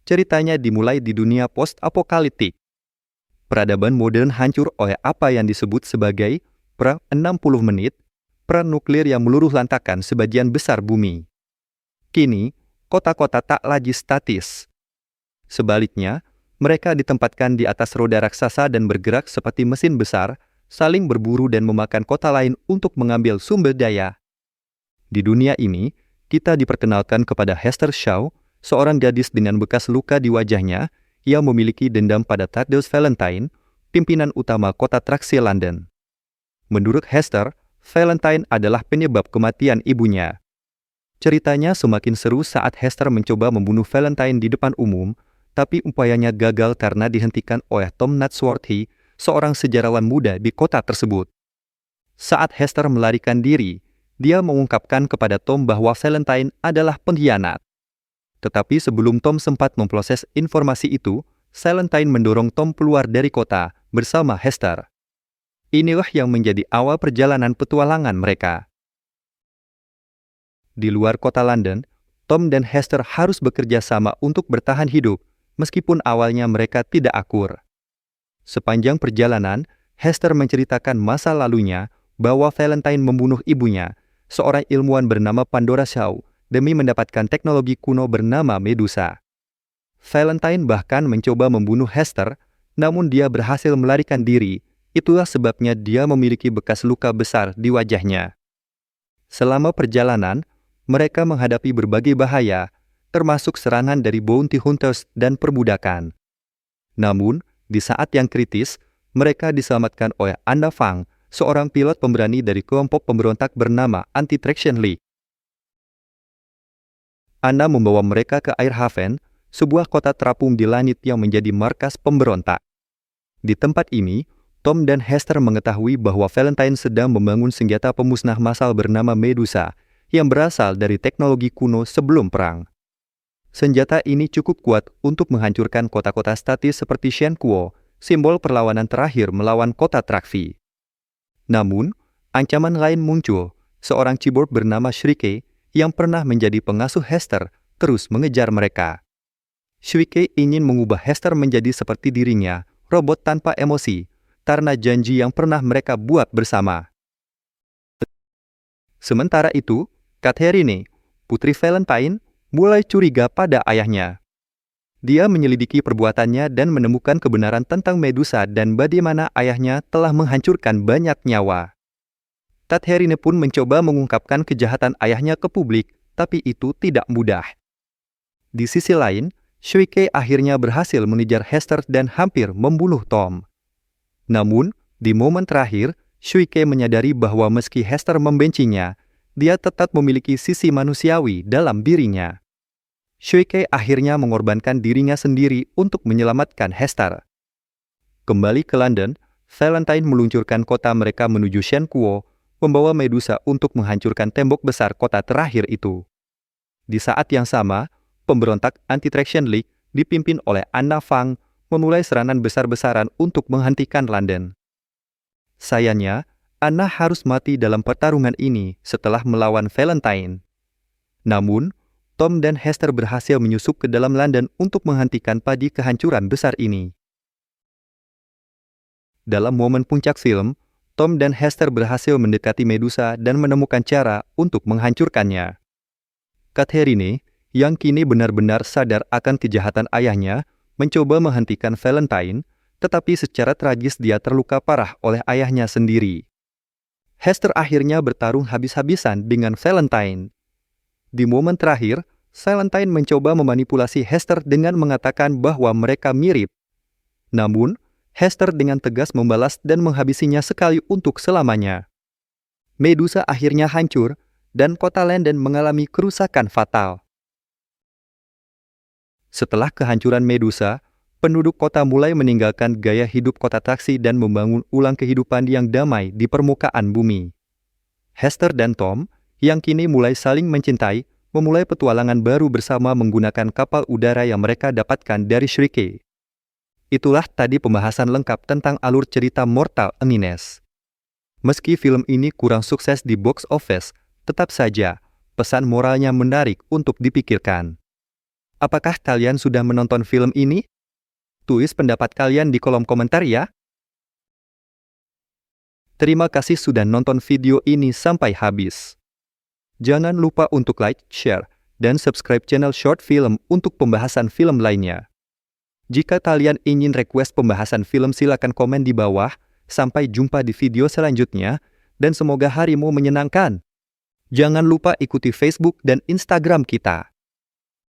Ceritanya dimulai di dunia post-apokaliptik. Peradaban modern hancur oleh apa yang disebut sebagai perang 60 menit, perang nuklir yang meluruh lantakan sebagian besar bumi. Kini, kota-kota tak lagi statis. Sebaliknya, mereka ditempatkan di atas roda raksasa dan bergerak seperti mesin besar, saling berburu dan memakan kota lain untuk mengambil sumber daya. Di dunia ini, kita diperkenalkan kepada Hester Shaw, seorang gadis dengan bekas luka di wajahnya yang memiliki dendam pada Thaddeus Valentine, pimpinan utama kota atraksi London. Menurut Hester, Valentine adalah penyebab kematian ibunya. Ceritanya semakin seru saat Hester mencoba membunuh Valentine di depan umum, tapi upayanya gagal karena dihentikan oleh Tom Nadsworthy, seorang sejarawan muda di kota tersebut. Saat Hester melarikan diri, dia mengungkapkan kepada Tom bahwa Valentine adalah pengkhianat. Tetapi sebelum Tom sempat memproses informasi itu, Valentine mendorong Tom keluar dari kota bersama Hester. Inilah yang menjadi awal perjalanan petualangan mereka. Di luar kota London, Tom dan Hester harus bekerja sama untuk bertahan hidup, meskipun awalnya mereka tidak akur. Sepanjang perjalanan, Hester menceritakan masa lalunya bahwa Valentine membunuh ibunya, seorang ilmuwan bernama Pandora Shaw, demi mendapatkan teknologi kuno bernama Medusa. Valentine bahkan mencoba membunuh Hester, namun dia berhasil melarikan diri. Itulah sebabnya dia memiliki bekas luka besar di wajahnya. Selama perjalanan, mereka menghadapi berbagai bahaya, termasuk serangan dari bounty hunters dan perbudakan. Namun, di saat yang kritis, mereka diselamatkan oleh Anna Fang, seorang pilot pemberani dari kelompok pemberontak bernama Anti-Traction League. Anna membawa mereka ke Air Haven, sebuah kota terapung di langit yang menjadi markas pemberontak. Di tempat ini, Tom dan Hester mengetahui bahwa Valentine sedang membangun senjata pemusnah massal bernama Medusa, yang berasal dari teknologi kuno sebelum perang. Senjata ini cukup kuat untuk menghancurkan kota-kota statis seperti Shenkuo, simbol perlawanan terakhir melawan kota Trakvi. Namun, ancaman lain muncul. Seorang cyborg bernama Shrike, yang pernah menjadi pengasuh Hester, terus mengejar mereka. Shrike ingin mengubah Hester menjadi seperti dirinya, robot tanpa emosi, karena janji yang pernah mereka buat bersama. Sementara itu, Catherine, putri Valentine, mulai curiga pada ayahnya. Dia menyelidiki perbuatannya dan menemukan kebenaran tentang Medusa dan bagaimana ayahnya telah menghancurkan banyak nyawa. Catherine pun mencoba mengungkapkan kejahatan ayahnya ke publik, tapi itu tidak mudah. Di sisi lain, Shrike akhirnya berhasil mengejar Hester dan hampir membunuh Tom. Namun, di momen terakhir, Shrike menyadari bahwa meski Hester membencinya, dia tetap memiliki sisi manusiawi dalam dirinya. Shrike akhirnya mengorbankan dirinya sendiri untuk menyelamatkan Hester. Kembali ke London, Valentine meluncurkan kota mereka menuju Shenkuo, membawa Medusa untuk menghancurkan tembok besar kota terakhir itu. Di saat yang sama, pemberontak Anti-Traction League dipimpin oleh Anna Fang memulai serangan besar-besaran untuk menghentikan London. Sayangnya, Anna harus mati dalam pertarungan ini setelah melawan Valentine. Namun, Tom dan Hester berhasil menyusup ke dalam London untuk menghentikan padi kehancuran besar ini. Dalam momen puncak film, Tom dan Hester berhasil mendekati Medusa dan menemukan cara untuk menghancurkannya. Catherine, yang kini benar-benar sadar akan kejahatan ayahnya, mencoba menghentikan Valentine, tetapi secara tragis dia terluka parah oleh ayahnya sendiri. Hester akhirnya bertarung habis-habisan dengan Valentine. Di momen terakhir, Valentine mencoba memanipulasi Hester dengan mengatakan bahwa mereka mirip. Namun, Hester dengan tegas membalas dan menghabisinya sekali untuk selamanya. Medusa akhirnya hancur, dan kota London mengalami kerusakan fatal. Setelah kehancuran Medusa, penduduk kota mulai meninggalkan gaya hidup kota atraksi dan membangun ulang kehidupan yang damai di permukaan bumi. Hester dan Tom, yang kini mulai saling mencintai, memulai petualangan baru bersama menggunakan kapal udara yang mereka dapatkan dari Shrike. Itulah tadi pembahasan lengkap tentang alur cerita Mortal Engines. Meski film ini kurang sukses di box office, tetap saja pesan moralnya menarik untuk dipikirkan. Apakah kalian sudah menonton film ini? Tulis pendapat kalian di kolom komentar ya. Terima kasih sudah nonton video ini sampai habis. Jangan lupa untuk like, share, dan subscribe channel Short Film untuk pembahasan film lainnya. Jika kalian ingin request pembahasan film silakan komen di bawah. Sampai jumpa di video selanjutnya, dan semoga harimu menyenangkan. Jangan lupa ikuti Facebook dan Instagram kita.